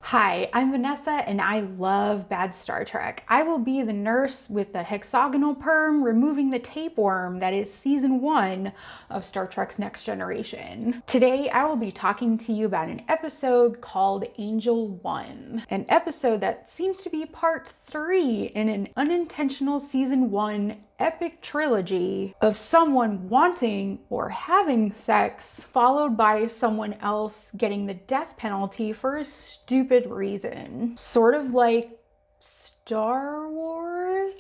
Hi, I'm Vanessa and I love bad Star Trek. I will be the nurse with the hexagonal perm removing the tapeworm that is season 1 of Star Trek's Next Generation. Today I will be talking to you about an episode called Angel 1, an episode that seems to be part 3 in an unintentional season 1 epic trilogy of someone wanting or having sex, followed by someone else getting the death penalty for a stupid reason. Sort of like Star Wars?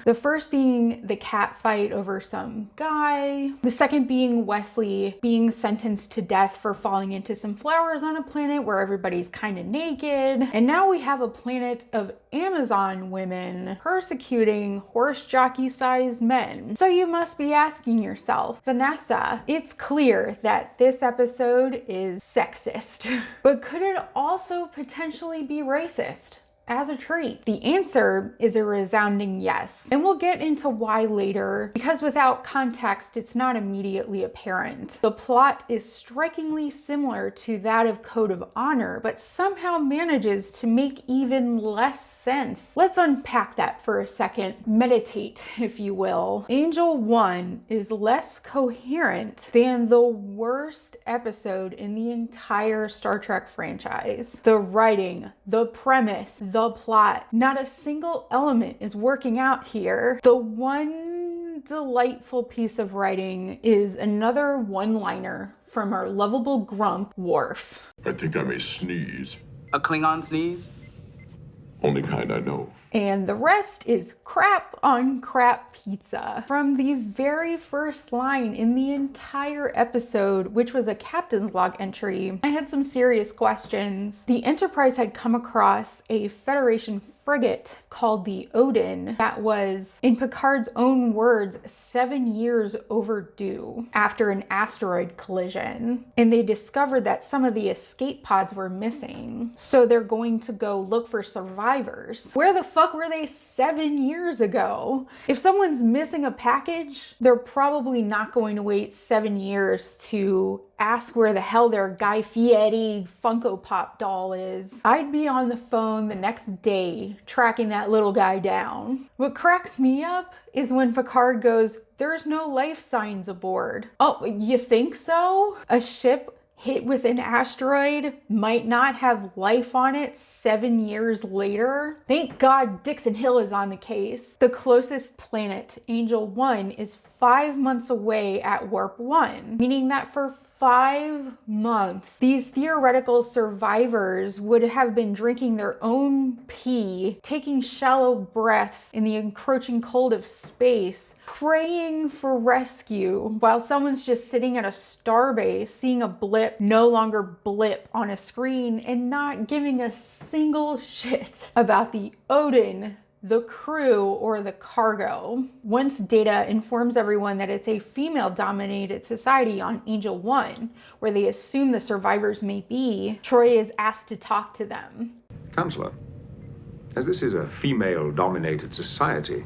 The first being the cat fight over some guy. The second being Wesley being sentenced to death for falling into some flowers on a planet where everybody's kind of naked. And now we have a planet of Amazon women persecuting horse jockey-sized men. So you must be asking yourself, Vanessa, it's clear that this episode is sexist, but could it also potentially be racist? As a treat? The answer is a resounding yes. And we'll get into why later, because without context, it's not immediately apparent. The plot is strikingly similar to that of Code of Honor, but somehow manages to make even less sense. Let's unpack that for a second. Meditate, if you will. Angel 1 is less coherent than the worst episode in the entire Star Trek franchise. The writing, the premise, the plot. Not a single element is working out here. The one delightful piece of writing is another one-liner from our lovable grump, Worf. I think I may sneeze. A Klingon sneeze? Only kind I know. And the rest is crap on crap pizza. From the very first line in the entire episode, which was a captain's log entry, I had some serious questions. The Enterprise had come across a Federation frigate called the Odin that was, in Picard's own words, 7 years overdue after an asteroid collision. And they discovered that some of the escape pods were missing. So they're going to go look for survivors. Where the fuck were they 7 years ago? If someone's missing a package, they're probably not going to wait 7 years to ask where the hell their Guy Fieri Funko Pop doll is. I'd be on the phone the next day tracking that little guy down. What cracks me up is when Picard goes, "There's no life signs aboard." Oh, you think so? A ship hit with an asteroid might not have life on it 7 years later? Thank God Dixon Hill is on the case. The closest planet, Angel 1, is 5 months away at Warp 1, meaning that for 5 months, these theoretical survivors would have been drinking their own pee, taking shallow breaths in the encroaching cold of space, praying for rescue while someone's just sitting at a starbase, seeing a blip no longer blip on a screen and not giving a single shit about the Odin, the crew, or the cargo. Once Data informs everyone that it's a female-dominated society on Angel 1, where they assume the survivors may be, Troy is asked to talk to them. Counselor, as this is a female-dominated society,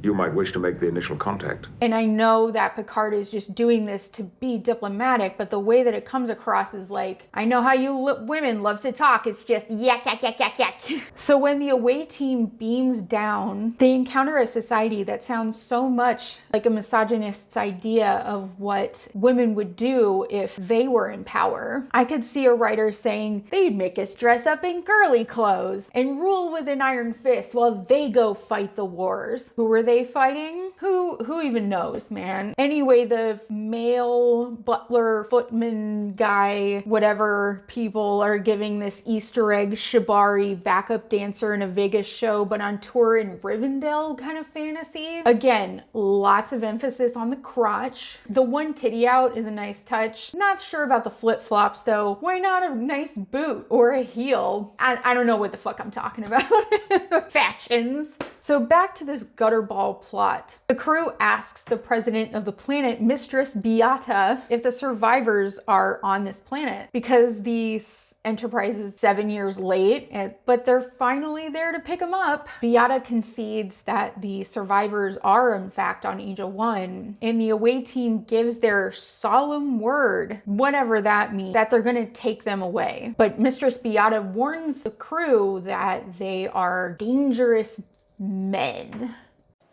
you might wish to make the initial contact. And I know that Picard is just doing this to be diplomatic, but the way that it comes across is like, I know how you women love to talk. It's just yak, yak, yak, yak, yak. So when the away team beams down, they encounter a society that sounds so much like a misogynist's idea of what women would do if they were in power. I could see a writer saying, they'd make us dress up in girly clothes and rule with an iron fist while they go fight the wars. Who were they fighting? Who even knows, man? Anyway, the male butler, footman guy, whatever people are giving this Easter egg shibari backup dancer in a Vegas show, but on tour in Rivendell kind of fantasy. Again, lots of emphasis on the crotch. The one titty out is a nice touch. Not sure about the flip-flops though. Why not a nice boot or a heel? I don't know what the fuck I'm talking about. Fashions. So back to this gutterball plot. The crew asks the president of the planet, Mistress Beata, if the survivors are on this planet because the Enterprise is 7 years late, but they're finally there to pick them up. Beata concedes that the survivors are in fact on Angel 1, and the away team gives their solemn word, whatever that means, that they're going to take them away. But Mistress Beata warns the crew that they are dangerous men.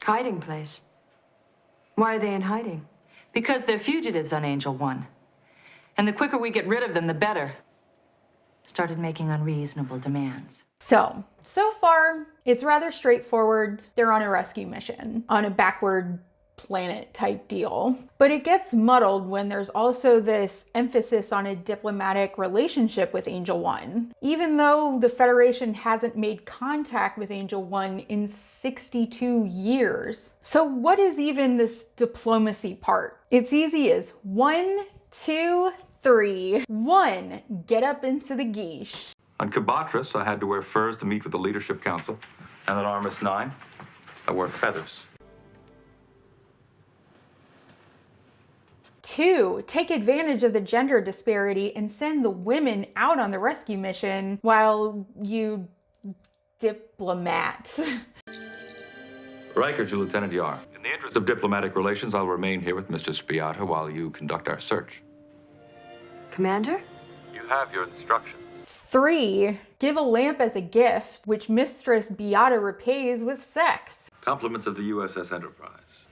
Hiding place. Why are they in hiding? Because they're fugitives on Angel 1. And the quicker we get rid of them, the better. Started making unreasonable demands. So far, it's rather straightforward. They're on a rescue mission on a backward planet type deal. But it gets muddled when there's also this emphasis on a diplomatic relationship with Angel 1, even though the Federation hasn't made contact with Angel 1 in 62 years. So what is even this diplomacy part? It's easy as 1, 2, 3. 1, get up into the guiche. On Kabatras, I had to wear furs to meet with the Leadership Council. And on Armis 9, I wore feathers. 2, take advantage of the gender disparity and send the women out on the rescue mission while you diplomat. Riker to Lieutenant Yar. In the interest of diplomatic relations, I'll remain here with Mistress Beata while you conduct our search. Commander? You have your instructions. 3, give a lamp as a gift, which Mistress Beata repays with sex. Compliments of the USS Enterprise.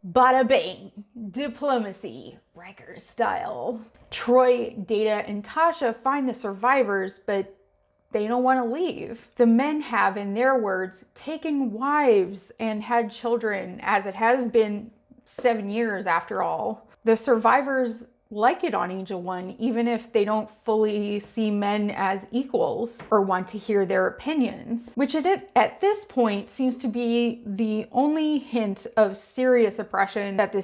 Bada bing, diplomacy, Riker style. Troy, Data, and Tasha find the survivors, but they don't want to leave. The men have, in their words, taken wives and had children, as it has been 7 years after all. The survivors like it on Angel 1, even if they don't fully see men as equals or want to hear their opinions, which at this point seems to be the only hint of serious oppression that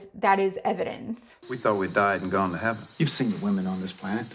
is evident. We thought we died and gone to heaven. You've seen the women on this planet.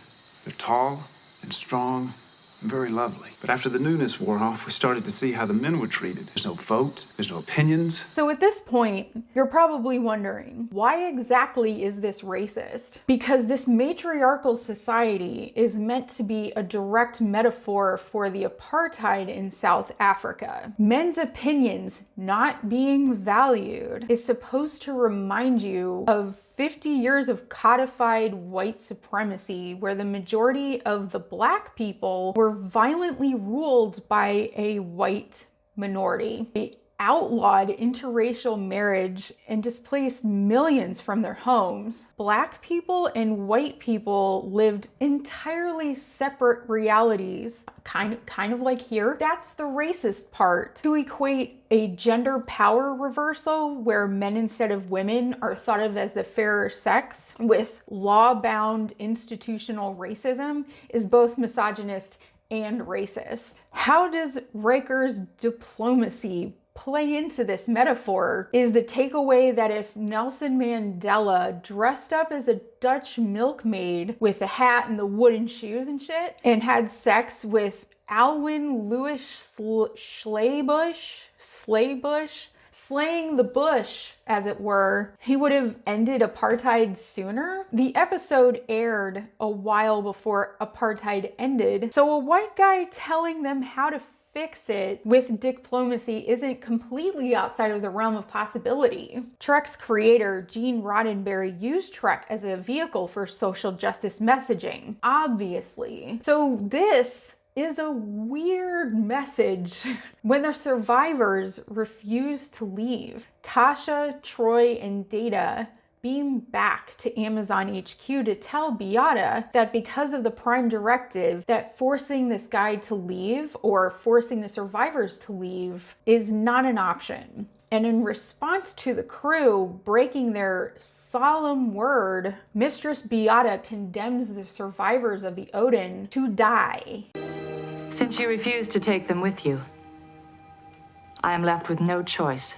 They're tall and strong and very lovely. But after the newness wore off, we started to see how the men were treated. There's no votes, there's no opinions. So at this point, you're probably wondering, why exactly is this racist? Because this matriarchal society is meant to be a direct metaphor for the apartheid in South Africa. Men's opinions not being valued is supposed to remind you of 50 years of codified white supremacy, where the majority of the Black people were violently ruled by a white minority. They outlawed interracial marriage and displaced millions from their homes. Black people and white people lived entirely separate realities, kind of like here. That's the racist part. To equate a gender power reversal where men instead of women are thought of as the fairer sex with law-bound institutional racism is both misogynist and racist. How does Riker's diplomacy play into this metaphor? Is the takeaway that if Nelson Mandela dressed up as a Dutch milkmaid with a hat and the wooden shoes and shit and had sex with Alwyn Lewis Slaybush, slaying the bush, as it were, he would have ended apartheid sooner? The episode aired a while before apartheid ended, so a white guy telling them how to fix it with diplomacy isn't completely outside of the realm of possibility. Trek's creator, Gene Roddenberry, used Trek as a vehicle for social justice messaging, obviously. So this is a weird message. When the survivors refuse to leave, Tasha, Troy, and Data beam back to Amazon HQ to tell Beata that because of the Prime Directive, that forcing this guy to leave or forcing the survivors to leave is not an option. And in response to the crew breaking their solemn word, Mistress Beata condemns the survivors of the Odin to die. Since you refuse to take them with you, I am left with no choice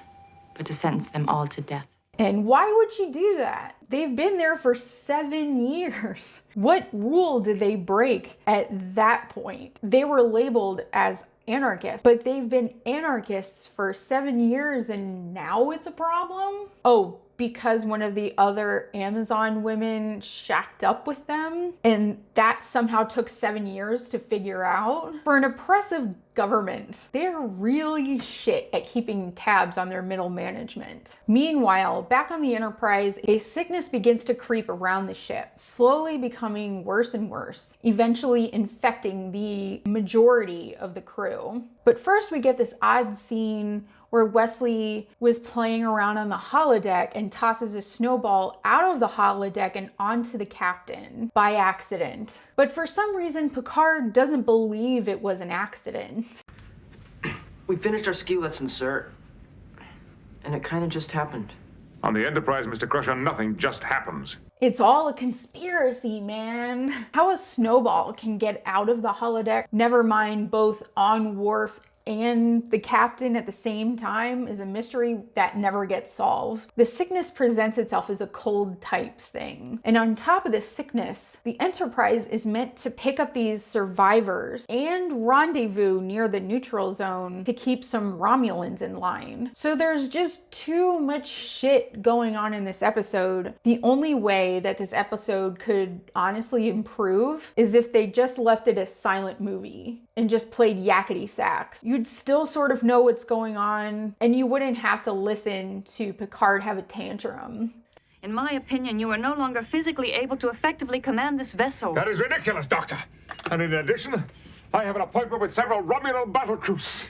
but to sentence them all to death. And why would she do that? They've been there for 7 years. What rule did they break at that point? They were labeled as anarchists, but they've been anarchists for 7 years and now it's a problem? Oh, because one of the other Amazon women shacked up with them, and that somehow took 7 years to figure out. For an oppressive government, they're really shit at keeping tabs on their middle management. Meanwhile, back on the Enterprise, a sickness begins to creep around the ship, slowly becoming worse and worse, eventually infecting the majority of the crew. But first we get this odd scene where Wesley was playing around on the holodeck and tosses a snowball out of the holodeck and onto the captain by accident. But for some reason, Picard doesn't believe it was an accident. We finished our ski lesson, sir. And it kind of just happened. On the Enterprise, Mr. Crusher, nothing just happens. It's all a conspiracy, man. How a snowball can get out of the holodeck, never mind both on Worf and the captain at the same time, is a mystery that never gets solved. The sickness presents itself as a cold type thing. And on top of this sickness, the Enterprise is meant to pick up these survivors and rendezvous near the neutral zone to keep some Romulans in line. So there's just too much shit going on in this episode. The only way that this episode could honestly improve is if they just left it a silent movie and just played yakety sax. You'd still sort of know what's going on, and you wouldn't have to listen to Picard have a tantrum. In my opinion, you are no longer physically able to effectively command this vessel. That is ridiculous, Doctor. And in addition, I have an appointment with several Romulan battle crews.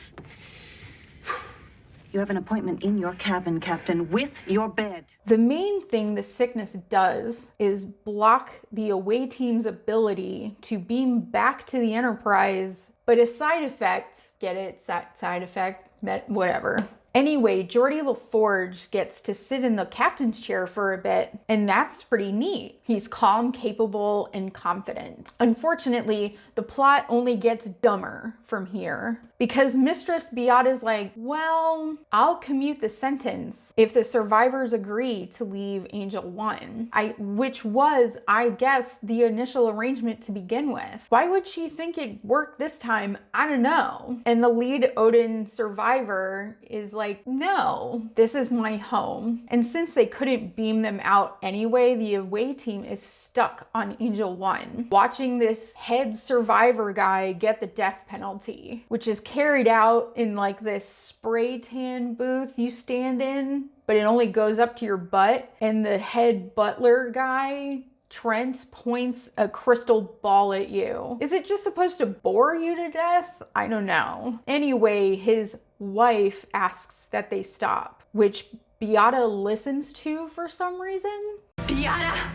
You have an appointment in your cabin, Captain, with your bed. The main thing the sickness does is block the away team's ability to beam back to the Enterprise, but a side effect, get it, side effect, whatever. Anyway, Geordi LaForge gets to sit in the captain's chair for a bit, and that's pretty neat. He's calm, capable, and confident. Unfortunately, the plot only gets dumber from here, because Mistress Beata's like, well, I'll commute the sentence if the survivors agree to leave Angel 1, which was, I guess, the initial arrangement to begin with. Why would she think it worked this time? I don't know. And the lead Odin survivor is like, no, this is my home. And since they couldn't beam them out anyway, the away team is stuck on Angel 1, watching this head survivor guy get the death penalty, which is carried out in like this spray tan booth you stand in, but it only goes up to your butt, and the head butler guy, Trent, points a crystal ball at you. Is it just supposed to bore you to death? I don't know. Anyway, his wife asks that they stop, which Beata listens to for some reason. Beata!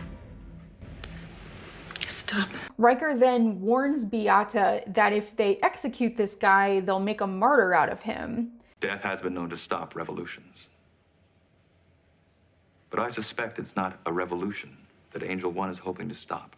Stop. Riker then warns Beata that if they execute this guy, they'll make a martyr out of him. Death has been known to stop revolutions. But I suspect it's not a revolution that Angel 1 is hoping to stop.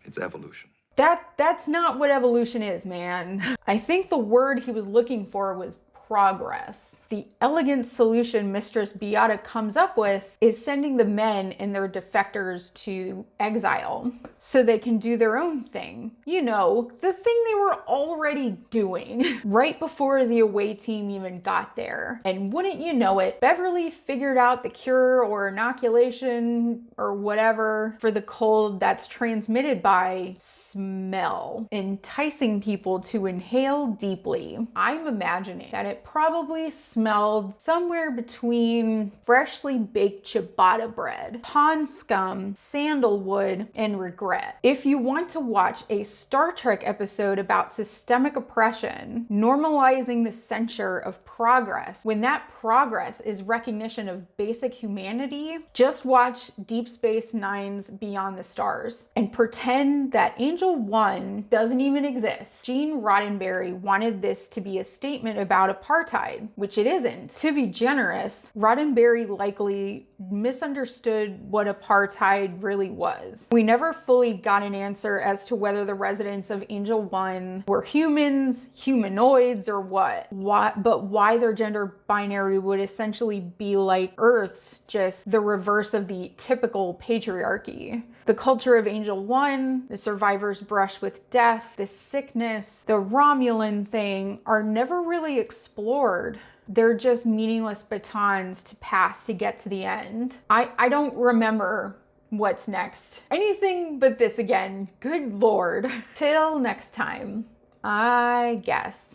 It's evolution. That's not what evolution is, man. I think the word he was looking for was progress. The elegant solution Mistress Beata comes up with is sending the men and their defectors to exile so they can do their own thing. You know, the thing they were already doing right before the away team even got there. And wouldn't you know it, Beverly figured out the cure or inoculation or whatever for the cold that's transmitted by smell, enticing people to inhale deeply. I'm imagining that it probably smelled somewhere between freshly baked ciabatta bread, pond scum, sandalwood, and regret. If you want to watch a Star Trek episode about systemic oppression, normalizing the censure of progress, when that progress is recognition of basic humanity, just watch Deep Space Nine's Beyond the Stars and pretend that Angel 1 doesn't even exist. Gene Roddenberry wanted this to be a statement about apartheid, which it isn't. To be generous, Roddenberry likely misunderstood what apartheid really was. We never fully got an answer as to whether the residents of Angel 1 were humans, humanoids, or what. But why their gender binary would essentially be like Earth's, just the reverse of the typical patriarchy. The culture of Angel 1, the survivors' brush with death, the sickness, the Romulan thing are never really explored. They're just meaningless batons to pass to get to the end. I don't remember what's next. Anything but this again. Good Lord. Till next time, I guess.